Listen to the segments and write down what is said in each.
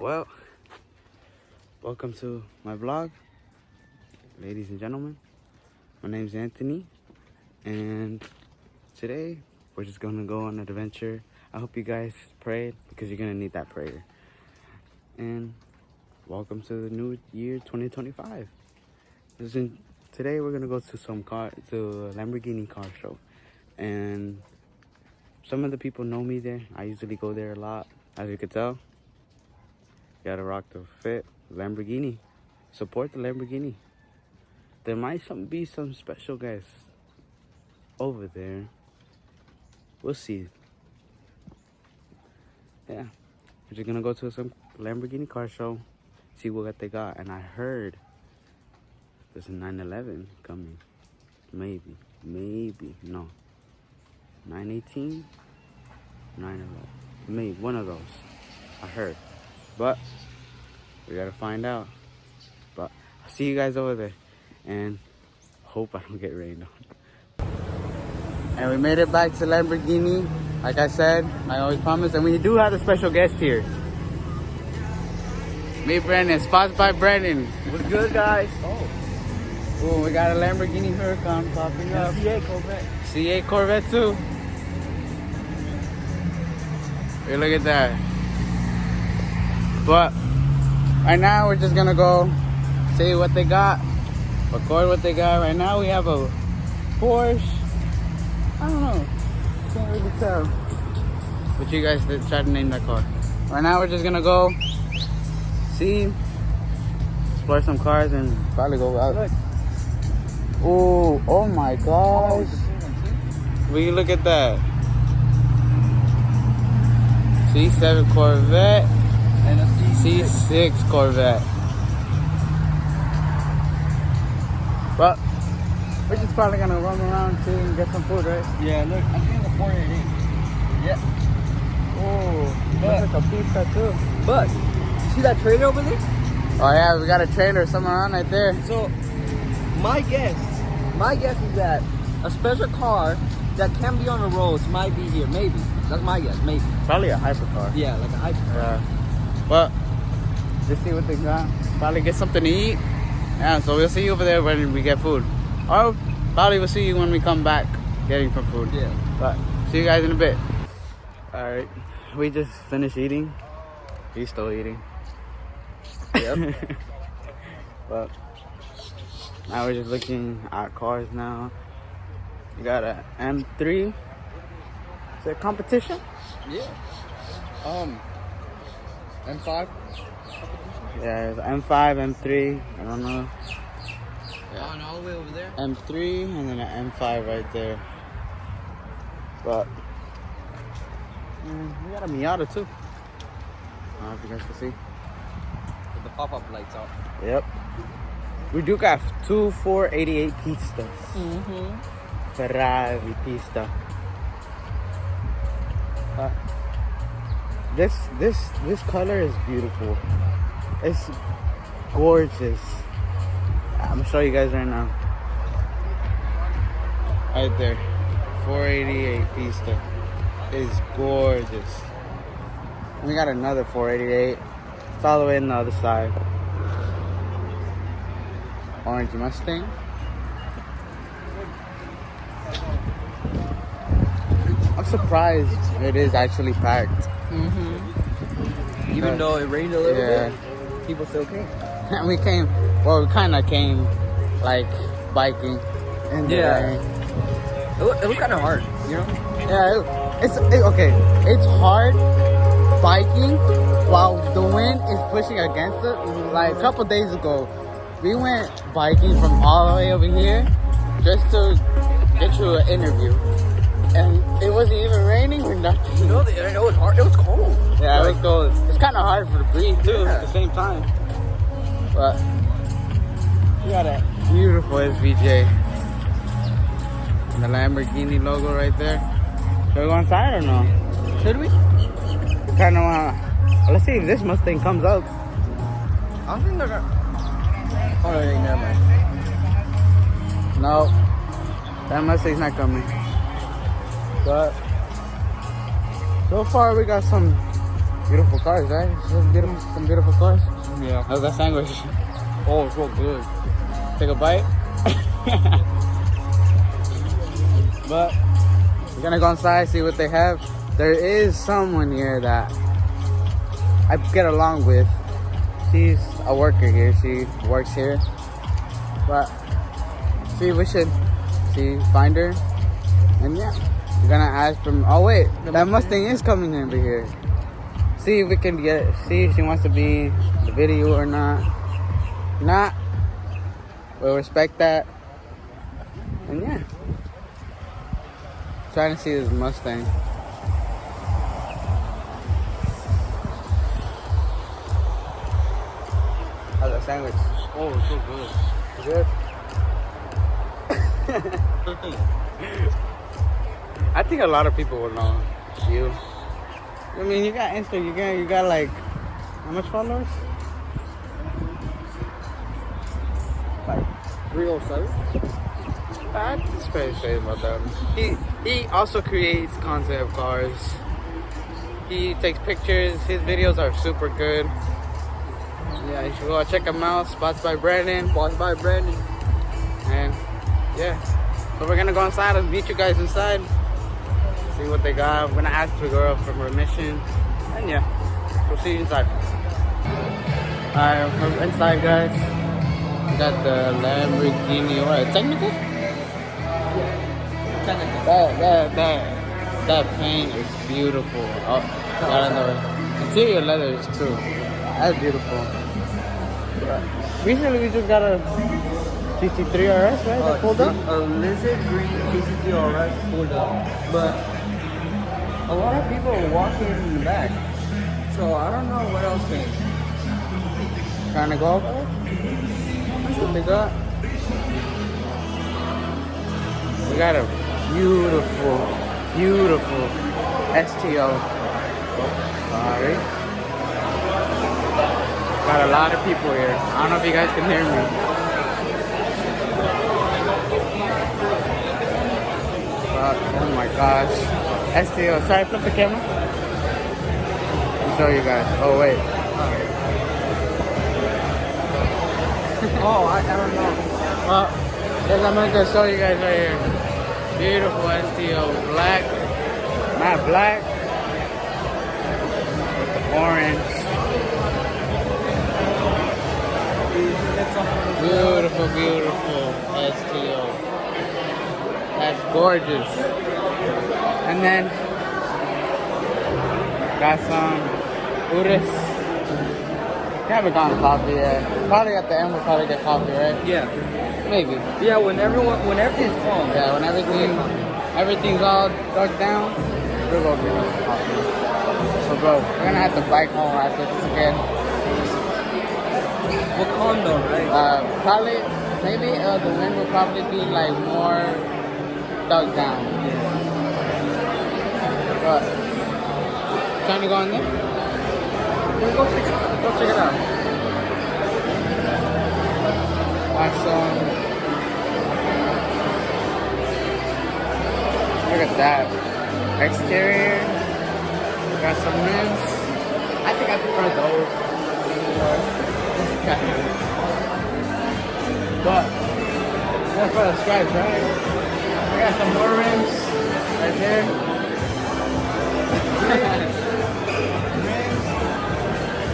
Well, welcome to my vlog, ladies and gentlemen. My name's Anthony, and today we're just gonna go on an adventure. I hope you guys prayed, because you're gonna need that prayer. And welcome to the new year 2025. Today we're gonna go to a Lamborghini car show, and some of the people know me there. I usually go there a lot, as you could tell. Gotta rock the fit Lamborghini. Support the Lamborghini. There might be some special guests over there. We'll see. Yeah, we're just gonna go to some Lamborghini car show, see what they got. And I heard there's a 911 coming. Maybe, no. 918, 911. Maybe one of those. I heard. But we gotta find out. But I'll see you guys over there, and hope I don't get rained on. And we made it back to Lamborghini. Like I said, I always promise. And we do have a special guest here. Me, Brandon, sponsored by Brandon. What's good, guys? Oh, we got a Lamborghini Huracan popping up. C8 Corvette. C8 Corvette too. Hey, look at that. But right now we're just gonna go see what they got, record what they got. Right now we have a Porsche. I don't know, can't really tell. But you guys did try to name that car. Right now we're just gonna go see, explore some cars, and probably go out. Look. Oh my gosh. Will you look at that? C7 Corvette. And a C6 Corvette. But we're just probably gonna run around and get some food, right? Yeah, look, I'm getting a 488. Yeah. Oh, looks like a pista too. But, you see that trailer over there? Oh yeah, we got a trailer somewhere around right there. So, my guess is that a special car that can be on the roads might be here. Maybe. That's my guess. Maybe. Probably a hypercar. Yeah, like a hypercar. Yeah. But let's see what they got. Probably get something to eat. Yeah, so we'll see you over there when we get food. Or probably we'll see you when we come back getting some food. Yeah. But see you guys in a bit. Alright. We just finished eating. He's still eating. Yep. But now we're just looking at cars now. We got a M3. Is it competition? Yeah. M5? Yeah, it's M5, M3. I don't know. Yeah. And all the way over there? M3 and then an M5 right there. But we got a Miata too. I don't know if you guys can see. With the pop-up lights out. Yep. We do got two 488 pistas. Mm-hmm. Ferrari pista. This color is beautiful. It's gorgeous. I'm gonna show you guys right now. Right there, 488 pista is gorgeous. We got another 488. It's all the way on the other side. Orange Mustang. I'm surprised it is actually packed. Mm-hmm. Even though it rained a little bit, people still came. And we kind of came like biking in the rain. It was kind of hard, you know? Yeah, it's okay. It's hard biking while the wind is pushing against it. Like a couple days ago, we went biking from all the way over here just to get you an interview. And it wasn't even raining or nothing. You know, it was hard. It was cold. Yeah, it was cold. It's kind of hard for the breathe too at the same time. But we got a beautiful SVJ. And the Lamborghini logo right there. Should we go inside or no? Should we? Kind of wanna. Let's see if this Mustang comes up. I don't think they're gonna. Oh, yeah, never mind. No, that Mustang's not coming. But so far we got some Beautiful cars, right? Some beautiful cars. Yeah. How's that sandwich? Oh, it's real good. Take a bite. But we're gonna go inside, see what they have. There is someone here that I get along with. She's a worker here. She works here. But see, we should find her. And yeah, we're gonna ask them. Oh wait, that Mustang is coming over here. See if we can see if she wants to be in the video or not. Not. We'll respect that. And yeah. Trying to see this Mustang. How's that sandwich? Oh, it's so good. Good? I think a lot of people will know you. I mean, you got Insta, you got like, how much followers? Like 307? That's fair to say about that. He also creates content of cars. He takes pictures. His videos are super good. Yeah, you should go check him out. Spots by Brandon. And yeah, so we're gonna go inside and meet you guys inside. See what they got. I'm gonna ask the girl for permission. And yeah, we'll see you inside. Alright, we're inside, guys. We got the Lamborghini. What? Technical? That paint is beautiful. Oh, I don't know. Interior leathers too. That's beautiful. Recently we just got a GT3 RS, right? That pulled up. A lizard green GT3 RS pulled up, but a lot of people are walking in the back, so I don't know what else came. Trying to go up. That's what they got. We got a beautiful STO. Oh, sorry. Got a lot of people here. I don't know if you guys can hear me. But, oh my gosh. STO. Sorry, flip the camera. I'll show you guys. Oh, wait. Oh, I don't know. Well, yes, I'm going to show you guys right here. Beautiful STO. Black. Not black. Orange. Beautiful STO. That's gorgeous. And then got some Urus. We haven't gotten coffee yet. Probably at the end we'll probably get coffee, right? Yeah. Maybe. Yeah, when everything's calm. Yeah, when everything's all dug down, we'll go get some coffee. So bro, we're gonna have to bike home after this again. We're calm though, right? Probably, maybe the wind will probably be like more dug down. But, trying to go in there? Go check it out. Awesome. Look at that. Exterior. Got some rims. I think I prefer those. But that's for the stripes, right? I got some more rims right there. Rims.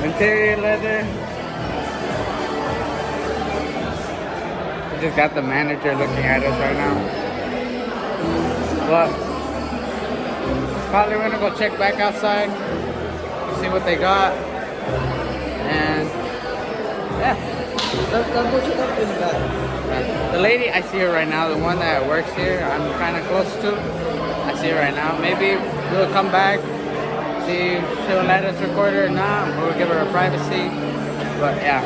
Interior leather. We just got the manager looking at us right now. But probably we're gonna go check back outside, see what they got, and yeah. Let's go check out this guy. The lady, I see her right now, the one that works here, I'm kind of close to. I see her right now. Maybe we'll come back, see if she'll let us record her or not. We'll give her her privacy. But yeah,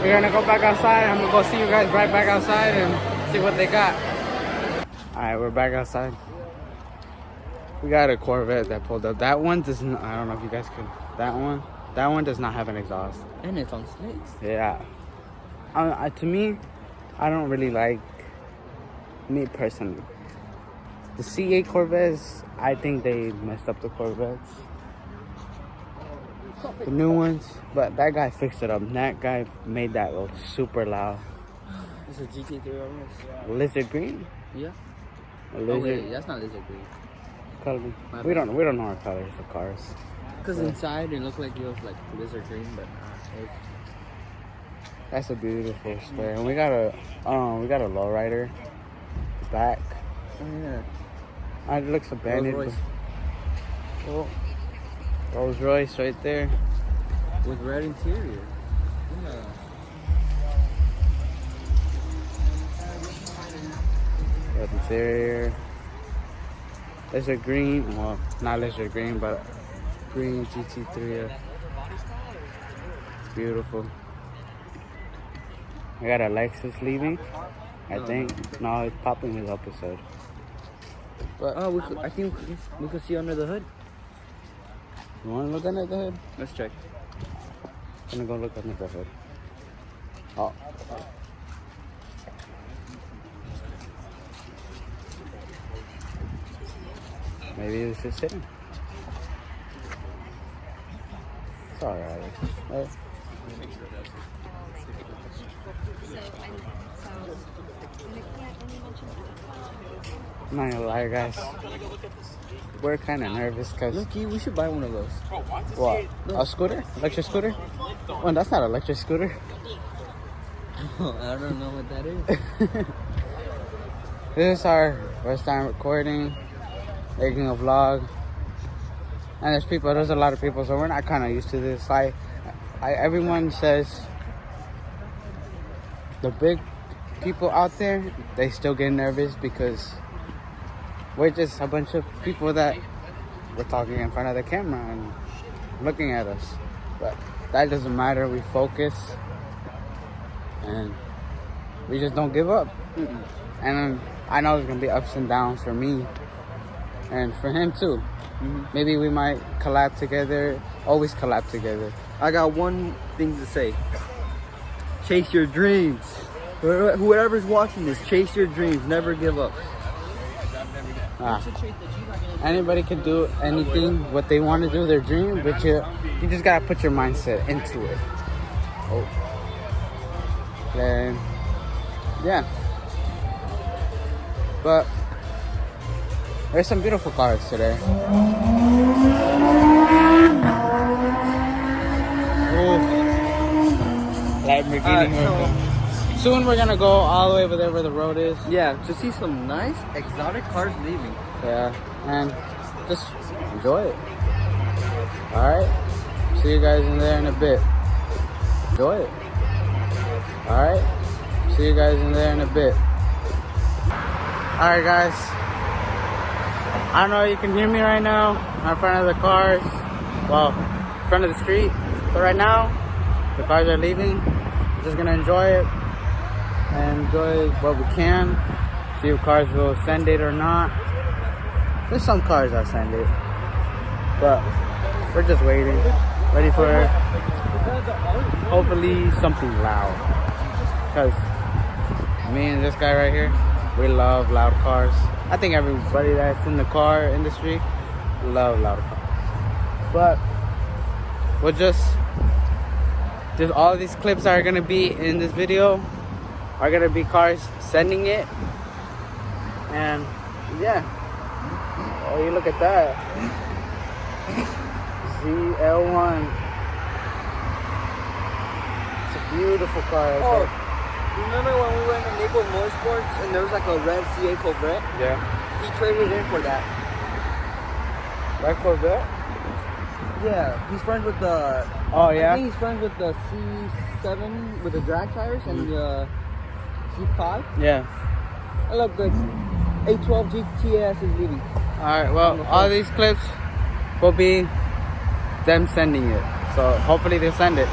we're gonna go back outside. I'm gonna go see you guys right back outside and see what they got. All right, we're back outside. We got a Corvette that pulled up. That one does not, I don't know if you guys can, that one does not have an exhaust. And it's on slicks. Yeah. To me, I don't really like, me personally, the C8 Corvettes. I think they messed up the Corvettes. the new ones, but that guy fixed it up. That guy made that look super loud. It's a GT3 almost. Lizard green? Yeah. A Oh lizard wait, that's not lizard green. color. My We bad. don't know our colors for cars. Cause Yeah. inside it looked like it was like lizard green, but That's a beautiful square. And we got a lowrider. The back. oh yeah. It looks abandoned. Rolls Royce. Oh, Rolls Royce right there. With red interior. Yeah. Red interior. Lizard green. Well, not lizard green, but green GT3. It's beautiful. We got a Lexus leaving. I think. No, it's popping his episode. But Oh, I think we could see under the hood. you want to look under the hood? Let's check. I'm gonna go look under the hood. Oh. Maybe it was just sitting. It's alright. I'm not gonna lie, guys. We're kind of nervous because Look, we should buy one of those. what? A scooter? Electric scooter? Oh, that's not an electric scooter. I don't know what that is. This is our first time recording, making a vlog, and there's a lot of people, so we're not kind of used to this. Everyone says the big people out there, they still get nervous because we're just a bunch of people that we're talking in front of the camera and looking at us. But that doesn't matter. We focus and we just don't give up. And I know there's gonna be ups and downs for me and for him too. Maybe we might collab together, always collab together. I got one thing to say. Chase your dreams. Whoever's watching this, chase your dreams. Never give up. Anybody can do anything, what they want to do, their dream, but you just gotta put your mindset into it. Oh. And yeah. But there's some beautiful cars today. Lamborghini. Soon we're gonna go all the way over there where the road is. Yeah, to see some nice exotic cars leaving. Yeah, and just enjoy it. Alright? See you guys in there in a bit. Enjoy it. Alright? See you guys in there in a bit. Alright guys. I don't know if you can hear me right now. I'm in front of the cars. Well, in front of the street. So right now, the cars are leaving. We're just gonna enjoy it. And enjoy what we can. See if cars will send it or not. There's some cars that send it. But we're just waiting. Ready for hopefully something loud. Because me and this guy right here, we love loud cars. I think everybody that's in the car industry love loud cars. But we'll just all these clips that are gonna be in this video are gonna be cars sending it. And yeah. Oh, you look at that. ZL1. It's a beautiful car right there. Remember when we went to Naples Motorsports and there was like a red CA Corvette? Yeah. He traded in for that. That Corvette? Yeah, he's friends with the... Oh, yeah? I think he's friends with the C7 with the drag tires and the C5. Yeah. And look, the A12 GTS is leaving. Alright, well, all these clips will be them sending it. So hopefully they send it.